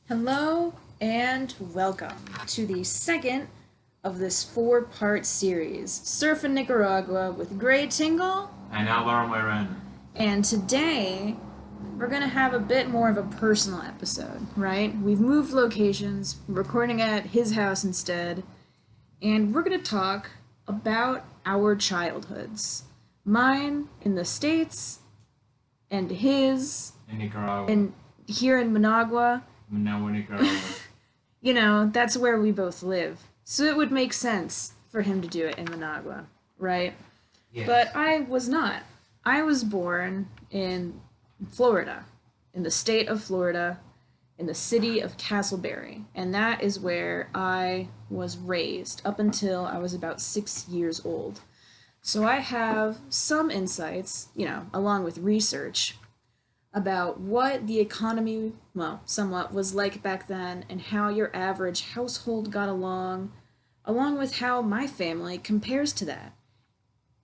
Hello and welcome to the second of this four-part series, Surf in Nicaragua with Gray Tingle. And Alvaro Moreno. And today, we're going to have a bit more of a personal episode, right? We've moved locations, we're recording at his house instead, and we're going to talk about our childhoods. Mine in the States, and his In Nicaragua. in here in Managua. Managua, Nicaragua. You know, that's where we both live. So it would make sense for him to do it in Managua, right? Yes. But I was not. I was born in Florida, in the state of Florida, in the city of Castleberry. And that is where I was raised up until I was about 6 years old. So I have some insights, along with research about what the economy, well, somewhat, was like back then and how your average household got along with how my family compares to that.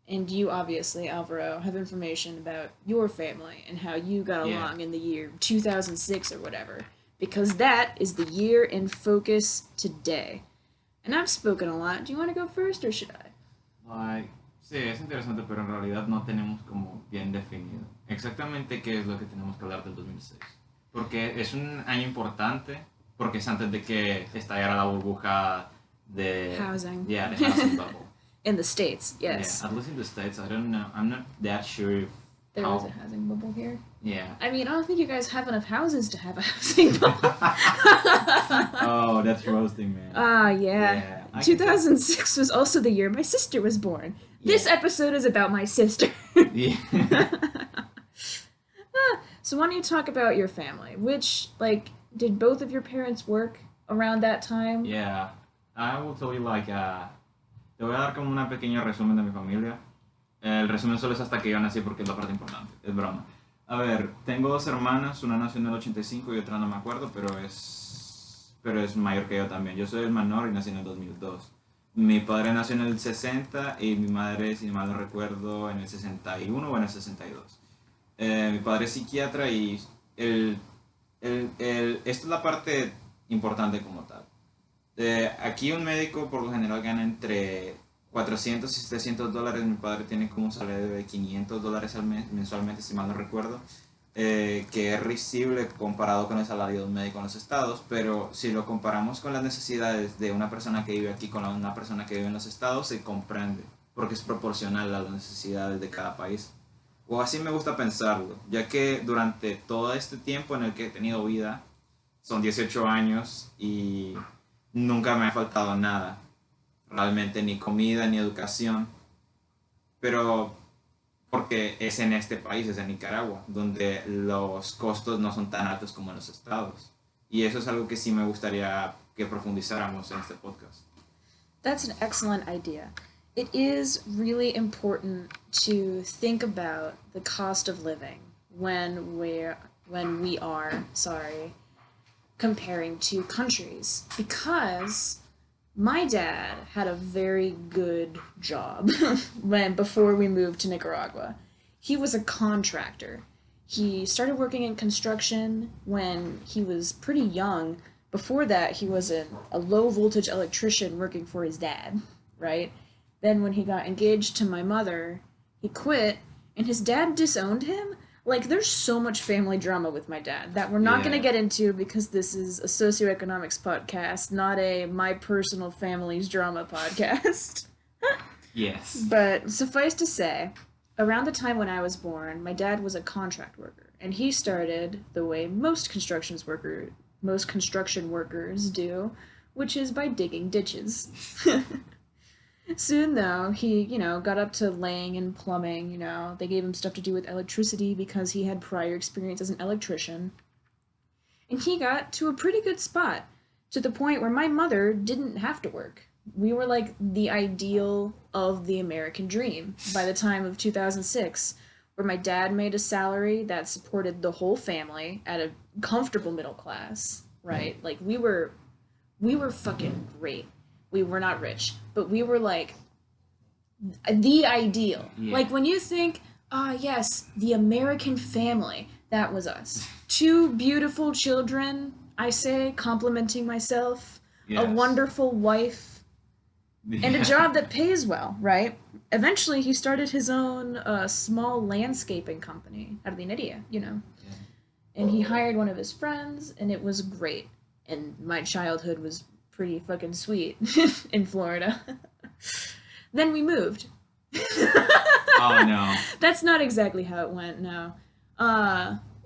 And you obviously, Alvaro, have information about your family and how you got Yeah. along in the year 2006 or whatever, because that is the year in focus today. And I've spoken a lot. Do you want to go first or should I? Sí, es interesante, pero en realidad no tenemos como bien definido exactamente qué es lo que tenemos que hablar del 2006. Porque es un año importante, porque es antes de que estallara la burbuja de... Housing. Yeah, the housing bubble. In the States, yes. Yeah, at least in the States, I don't know. I'm not that sure if... There was a housing bubble here. Yeah. I mean, I don't think you guys have enough houses to have a housing bubble. Oh, that's roasting, man. Ah, yeah. Yeah, 2006 was also the year my sister was born. This Yeah. episode is about my sister. Yeah. So why don't you talk about your family? Did both of your parents work around that time? Yeah, I will tell you te voy a dar como una pequeño resumen de mi familia. El resumen solo es hasta que yo nací porque es la parte importante, es broma. A ver, tengo dos hermanas, una nació en el 85 y otra no me acuerdo, pero es mayor que yo también. Yo soy el menor y nací en el 2002. Mi padre nació en el 60 y mi madre, si mal no recuerdo, en el 61 o en el 62. Mi padre es psiquiatra y esto es la parte importante como tal. Aquí un médico por lo general gana entre 400 y $700. Mi padre tiene como un salario de $500 al mes, mensualmente, si mal no recuerdo, que es risible comparado con el salario de un médico en los estados, pero si lo comparamos con las necesidades de una persona que vive aquí con una persona que vive en los estados, se comprende, porque es proporcional a las necesidades de cada país. O así me gusta pensarlo, ya que durante todo este tiempo en el que he tenido vida, son 18 años y nunca me ha faltado nada, realmente ni comida ni educación, pero porque es en este país, es en Nicaragua, donde los costos no son tan altos como en los estados. Y eso es algo que sí me gustaría que profundizáramos en este podcast. That's an excellent idea. It is really important to think about the cost of living when we are, comparing two countries, because my dad had a very good job before we moved to Nicaragua. He was a contractor. He started working in construction when he was pretty young. Before that, he was a low voltage electrician working for his dad, right? Then when he got engaged to my mother, he quit and his dad disowned him. Like, there's so much family drama with my dad that we're not Yeah. going to get into because this is a socioeconomics podcast, not a my personal family's drama podcast. Yes. But suffice to say, around the time when I was born, my dad was a contract worker, and he started the way most construction workers do, which is by digging ditches. Soon, though, he, got up to laying and plumbing, They gave him stuff to do with electricity because he had prior experience as an electrician. And he got to a pretty good spot, to the point where my mother didn't have to work. We were like the ideal of the American dream by the time of 2006, where my dad made a salary that supported the whole family at a comfortable middle class, right? Like, we were fucking great. We were not rich, but we were like the ideal. Yeah. Like, when you think, yes, the American family, that was us. Two beautiful children. I say complimenting myself, a Yes. wonderful wife, and a Yeah. job that pays well, right? Eventually, he started his own small landscaping company out of the India, you know. Yeah. And he hired one of his friends, and it was great. And my childhood was pretty fucking sweet in Florida. Then we moved. Oh no. That's not exactly how it went, no.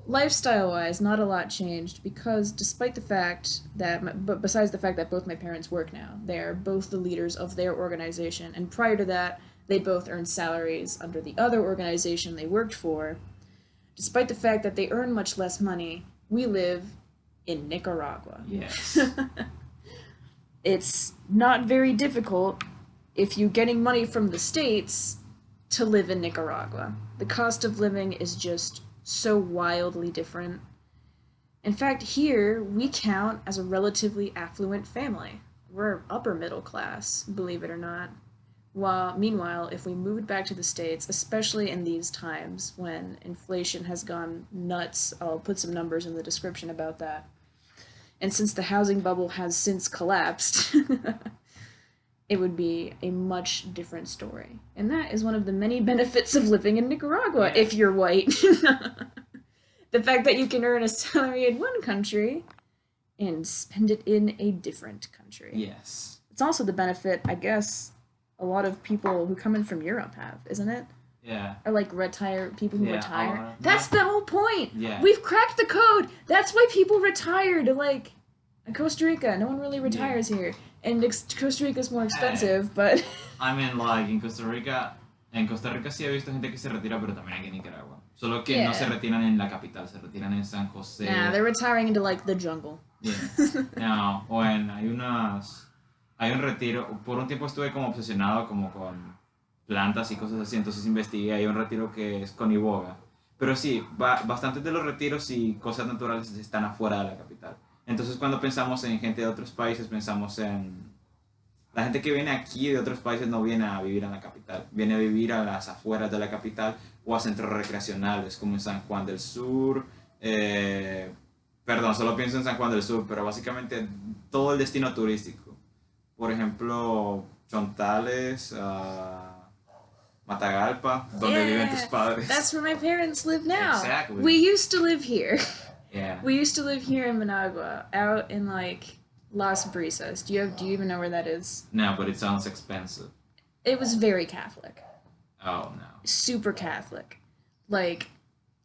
Lifestyle wise, not a lot changed because despite the fact that, but besides the fact that both my parents work now, they are both the leaders of their organization, and prior to that, they both earned salaries under the other organization they worked for. Despite the fact that they earn much less money, we live in Nicaragua. Yes. It's not very difficult if you're getting money from the States to live in Nicaragua. The cost of living is just so wildly different. In fact, here we count as a relatively affluent family. We're upper middle class, believe it or not. While, meanwhile, if we moved back to the States, especially in these times when inflation has gone nuts, I'll put some numbers in the description about that. And since the housing bubble has since collapsed, it would be a much different story. And that is one of the many benefits of living in Nicaragua Yeah. if you're white. The fact that you can earn a salary in one country and spend it in a different country. Yes. It's also the benefit, I guess, a lot of people who come in from Europe have, isn't it? Yeah. Or like people who Yeah, retire. That's the whole point. Yeah. We've cracked the code. That's why people retire to like Costa Rica. No one really retires here, and Costa Rica's more expensive. But I mean, like in Costa Rica sí he visto gente que se retira, pero también aquí en Nicaragua. Solo que no se retiran en la capital, se retiran en San José. nah, they're retiring into like the jungle. Yeah. No, hay un retiro. Por un tiempo estuve como obsesionado como con plantas y cosas así, entonces investigué, hay un retiro que es con iboga. Pero sí, bastantes de los retiros y cosas naturales están afuera de la capital. Entonces cuando pensamos en gente de otros países, pensamos en... La gente que viene aquí de otros países no viene a vivir en la capital, viene a vivir a las afueras de la capital o a centros recreacionales como en San Juan del Sur. Perdón, solo pienso en San Juan del Sur, pero básicamente todo el destino turístico. Por ejemplo, Chontales, Matagalpa, donde viven tus padres. That's where my parents live now. Exactly. We used to live here. Yeah. We used to live here in Managua, out in like Las Brisas. Do you even know where that is? No, but it sounds expensive. It was very Catholic. Oh no. Super Catholic. Like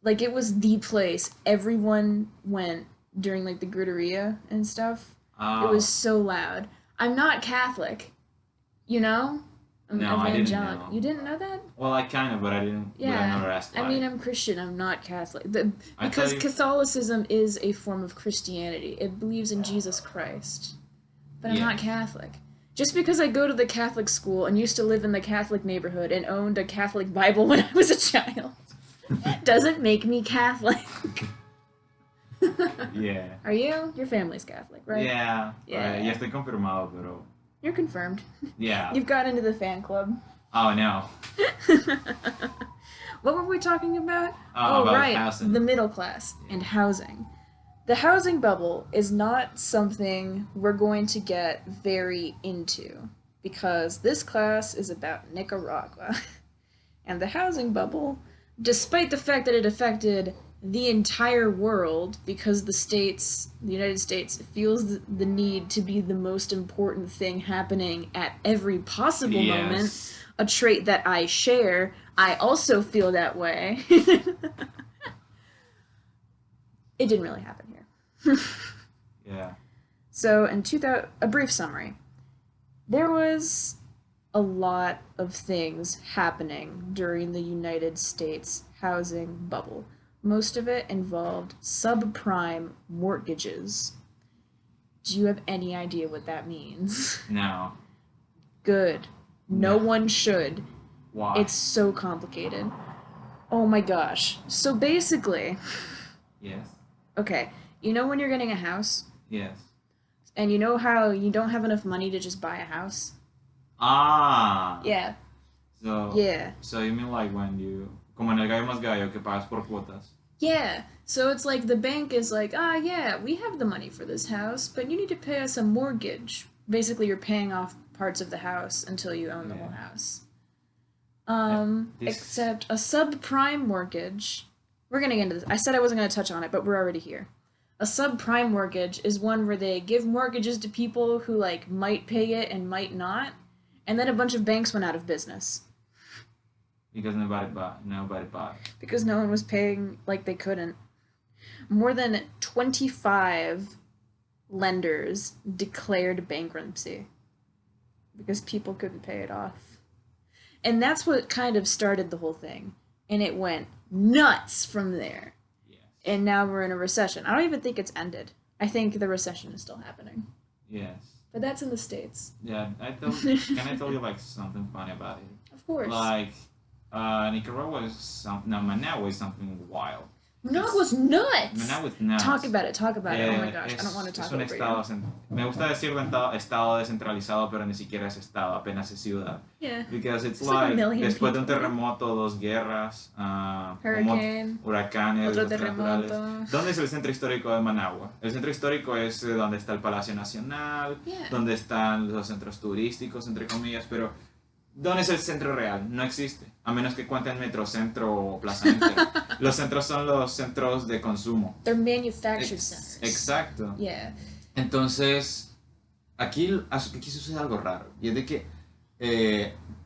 it was the place everyone went during like the Gruderia and stuff. Oh. It was so loud. I'm not Catholic, you know? I'm No, I didn't evangelical. know. You didn't know that? Well, I kind of, but I didn't. But I Yeah. never asked why. I mean, I'm Christian. I'm not Catholic. I Because thought you- Catholicism is a form of Christianity. It believes in Jesus Christ. But I'm Yeah. not Catholic. Just because I go to the Catholic school and used to live in the Catholic neighborhood and owned a Catholic Bible when I was a child doesn't make me Catholic. Yeah. Are you? Your family's Catholic, right? Yeah. Yeah. Ya estoy confirmado, pero. You're confirmed. Yeah. You've got into the fan club. Oh no. What were we talking about? About right, housing. the middle class and housing. The housing bubble is not something we're going to get very into because this class is about Nicaragua. And the housing bubble, despite the fact that it affected the entire world because the United States feels the need to be the most important thing happening at every possible moment, Yes. a trait that I share. I also feel that way. It didn't really happen here. Yeah. So, a brief summary. There was a lot of things happening during the United States housing bubble. Most of it involved subprime mortgages. Do you have any idea what that means? No. Good. No No. one should. Why? It's so complicated. Oh my gosh. So basically, Yes. okay, you know when you're getting a house, Yes. and you know how you don't have enough money to just buy a house? Ah. Yeah. So. Yeah. So you mean like when you, como en el gallo más gallo, que pagas por cuotas. Yeah. So it's like the bank is like, ah, yeah, we have the money for this house, but you need to pay us a mortgage. Basically, you're paying off parts of the house until you own the whole Yeah. house. This Except a subprime mortgage. We're gonna get into this. I said I wasn't gonna touch on it, but we're already here. A subprime mortgage is one where they give mortgages to people who like might pay it and might not, and then a bunch of banks went out of business because nobody bought. because no one was paying like they couldn't. More than 25 lenders declared bankruptcy because people couldn't pay it off. And that's what kind of started the whole thing. And it went nuts from there. Yes. And now we're in a recession. I don't even think it's ended. I think the recession is still happening. Yes. But that's in the States. Yeah. Can I tell you like something funny about it? Of course. Like, Nicaragua Managua is something wild. Managua was nuts! Managua is nuts. Talk about it. Oh my gosh, I don't want to talk es un over estado, you. me gusta decir estado descentralizado, pero ni siquiera es estado, apenas es ciudad. Yeah. Because it's like a million después de un people. terremoto, dos guerras, Hurricane, huracanes, otro desastres terremoto. naturales. ¿Dónde es el centro histórico de Managua? El centro histórico es donde está el Palacio Nacional, Yeah. donde están los centros turísticos, entre comillas, pero ¿dónde es el centro real? No existe, a menos que cuenten Metrocentro o Plaza Inter. Los centros son los centros de consumo. They're manufactured centers. Exacto. Yeah. Entonces, aquí sucede algo raro, y es de que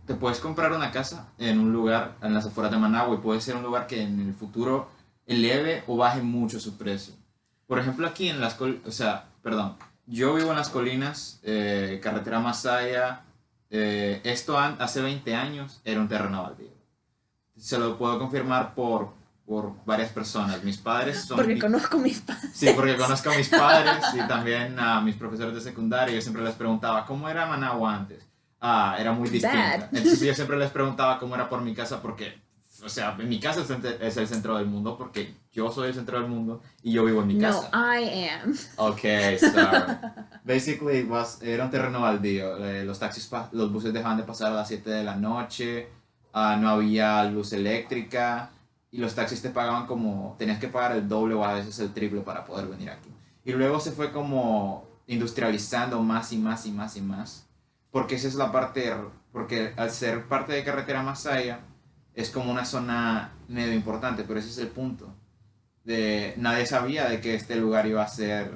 te puedes comprar una casa en un lugar en las afueras de Managua y puede ser un lugar que en el futuro eleve o baje mucho su precio. Por ejemplo, aquí en las yo vivo en las colinas, carretera Masaya. Hace 20 años era un terreno baldío. Se lo puedo confirmar por varias personas. Mis padres son... Porque conozco a mis padres. Sí, porque conozco a mis padres y también a mis profesores de secundaria. Yo siempre les preguntaba, ¿cómo era Managua antes? Era muy distinta. Bad. Entonces yo siempre les preguntaba cómo era por mi casa porque, o sea, en mi casa es el centro del mundo porque yo soy el centro del mundo y yo vivo en mi casa. No, I am. Okay, sorry. Basically, era un terreno baldío. Los buses dejaban de pasar a las 7 de la noche, no había luz eléctrica y los taxis te pagaban tenías que pagar el doble o a veces el triple para poder venir aquí. Y luego se fue como industrializando más y más y más y más, porque esa es la parte, porque al ser parte de carretera Masaya, es como una zona medio importante, pero ese es el punto. Nadie sabía de que este lugar iba a ser...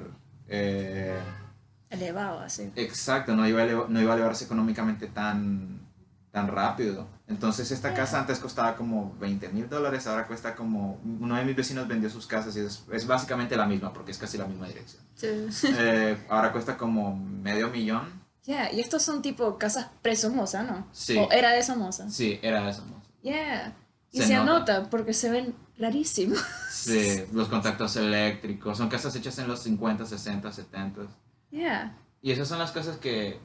Elevado así. Exacto, no iba a elevarse económicamente tan rápido. Entonces esta casa antes costaba como $20,000, ahora cuesta como... Uno de mis vecinos vendió sus casas y es básicamente la misma, porque es casi la misma dirección. Sí. Ahora cuesta como $500,000. Yeah, y estos son tipo casas pre-Somoza, ¿no? Sí. O era de Somoza. Sí, era eso. Yeah. Y Se se nota. anota porque se ven rarísimos. Sí, los contactos eléctricos, son casas hechas en los 50, 60, 70. Yeah. Y esas son las cosas que...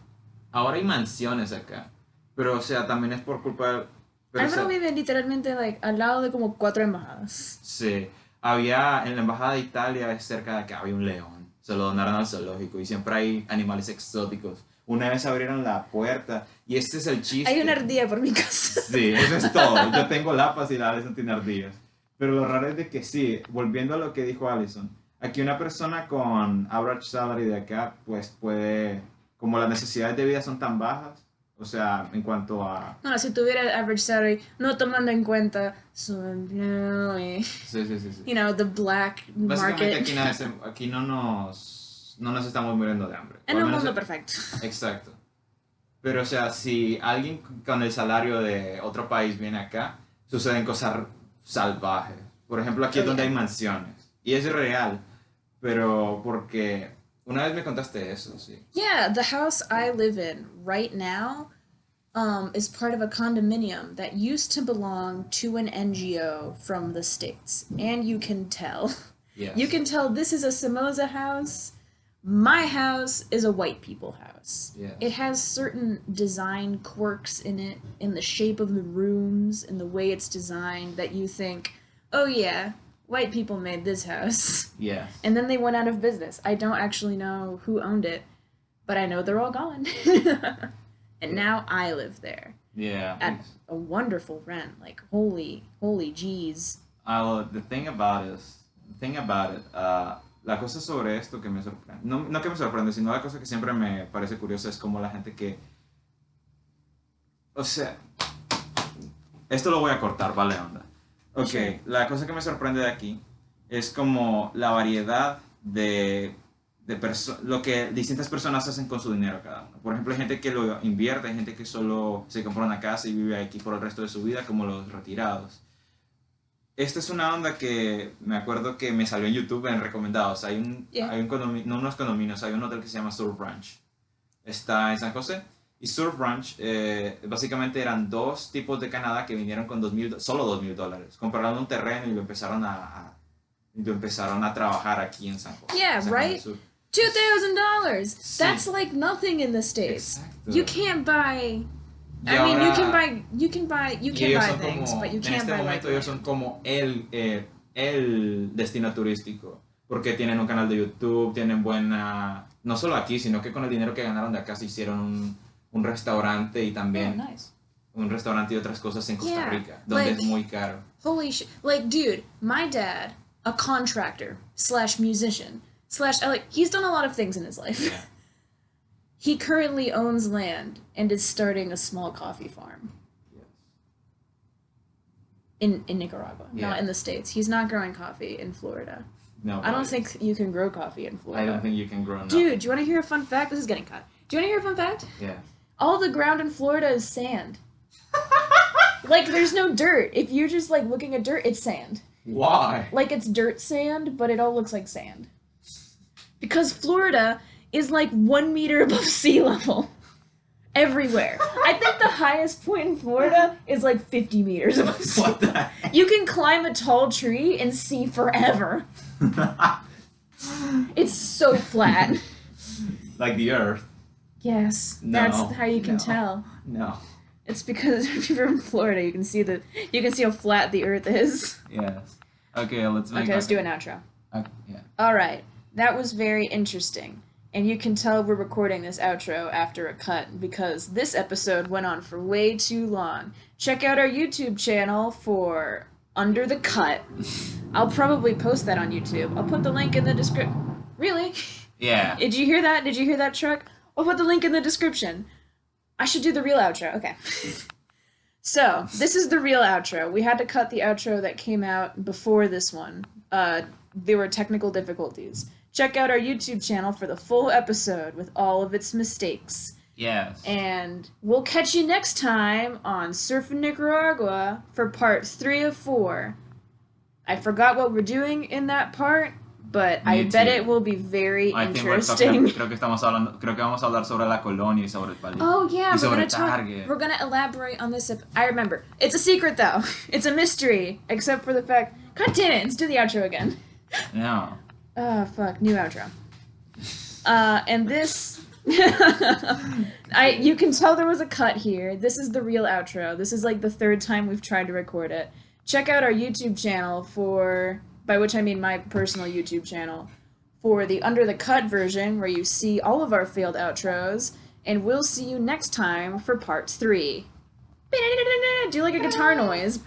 Ahora hay mansiones acá, pero o sea, también es por culpa... Pero, Álvaro vive literalmente like, al lado de como 4 embajadas. Sí, había en la embajada de Italia, cerca de acá, había un león. Se lo donaron al zoológico y siempre hay animales exóticos. Una vez abrieron la puerta y este es el chiste. Hay una ardilla por mi casa. Sí, eso es todo. Yo tengo lapas y la Alison tiene ardillas. Pero lo raro es de que sí, volviendo a lo que dijo Alison, aquí una persona con average salary de acá, pues puede, como las necesidades de vida son tan bajas, o sea, en cuanto a... No, si tuviera average salary, no tomando en cuenta su empleo y, Sí. you know, the black Básicamente market. aquí no nos estamos muriendo de hambre. En O al un menos mundo perfecto. Exacto. Pero o sea, si alguien con el salario de otro país viene acá, suceden cosas salvajes. Por ejemplo, aquí es donde hay mansiones. Y es real. Pero porque una vez me contaste eso, sí. Yeah, the house I live in right now is part of a condominium that used to belong to an NGO from the States. And you can tell. Yes. You can tell this is a Somoza house. My house is a white people house. Yes. It has certain design quirks in it, in the shape of the rooms, in the way it's designed, that you think, oh yeah, white people made this house. Yes. And then they went out of business. I don't actually know who owned it, but I know they're all gone. And now I live there Yeah. at a wonderful rent. Like, holy jeez. The thing about it, la cosa sobre esto que me sorprende, no que me sorprende, sino la cosa que siempre me parece curiosa es como la gente que, o sea, esto lo voy a cortar, vale onda. Ok, Sure. la cosa que me sorprende de aquí es como la variedad de lo que distintas personas hacen con su dinero cada uno. Por ejemplo, hay gente que lo invierte, hay gente que solo se compra una casa y vive aquí por el resto de su vida, como los retirados. Esta es una onda que me acuerdo que me salió en YouTube en recomendados. Yeah. Hay un no unos condominios, hay un hotel que se llama Surf Ranch. Está en San José. Y Surf Ranch, básicamente eran dos tipos de Canadá que vinieron con solo $2,000. Compraron un terreno y lo empezaron a trabajar aquí en San José. Yeah, en San Juan del right? Sur. $2,000. Sí. That's like nothing in the States. Exacto. You can't buy. Y I mean, ahora- you can buy y ellos son things, como, but you en can't este buy momento like ellos son land. como el destino turístico, porque tienen un canal de YouTube, tienen buena, no solo aquí, sino que con el dinero que ganaron de acá se hicieron un restaurante y Oh, también nice. un restaurante y otras cosas en Costa Yeah, Rica, donde like- es muy caro. Holy shit. Like, dude, my dad, a contractor slash musician slash, like, he's done a lot of things in his life. Yeah. He currently owns land and is starting a small coffee farm in Nicaragua, Yeah. not in the States. He's not growing coffee in Florida. No, I don't but think you can grow coffee in I Florida. don't think you can grow nothing. Dude, do you want to hear a fun fact? This is getting cut. Do you want to hear a fun fact? Yeah. All the ground in Florida is sand. Like, there's no dirt. If you're just, like, looking at dirt, it's sand. Why? Like, it's dirt sand, but it all looks like sand. Because Florida is, like, 1 meter above sea level. Everywhere. I think the highest point in Florida is, like, 50 meters above sea What the level. heck? You can climb a tall tree and see forever. It's so flat. Like the earth. Yes, No, that's how you can no. tell. No. It's because if you're from Florida, you can see how flat the Earth is. Yes. Okay, let's make Okay, let's do an outro. Yeah. All right, that was very interesting, and you can tell we're recording this outro after a cut because this episode went on for way too long. Check out our YouTube channel for Under the Cut. I'll probably post that on YouTube. I'll put the link in the description. Really? Yeah. Did you hear that? Did you hear that, truck? I'll put the link in the description. I should do the real outro. Okay. So, this is the real outro. We had to cut the outro that came out before this one. There were technical difficulties. Check out our YouTube channel for the full episode with all of its mistakes. Yes. And we'll catch you next time on Surfing Nicaragua for part 3 of 4. I forgot what we're doing in that part, but I Me bet too. it will be very I think interesting. creo que vamos a hablar sobre la colonia y sobre el país. Oh yeah, Y we're sobre gonna talk. Target. We're gonna elaborate on this. I remember. It's a secret though. It's a mystery, except for the fact. God damn it! Let's do the outro again. No. Oh fuck! New outro. And this. You can tell there was a cut here. This is the real outro. This is like the 3rd time we've tried to record it. Check out our YouTube channel for, by which I mean my personal YouTube channel, for the Under the Cut version where you see all of our failed outros, and we'll see you next time for part 3. Do like a guitar noise.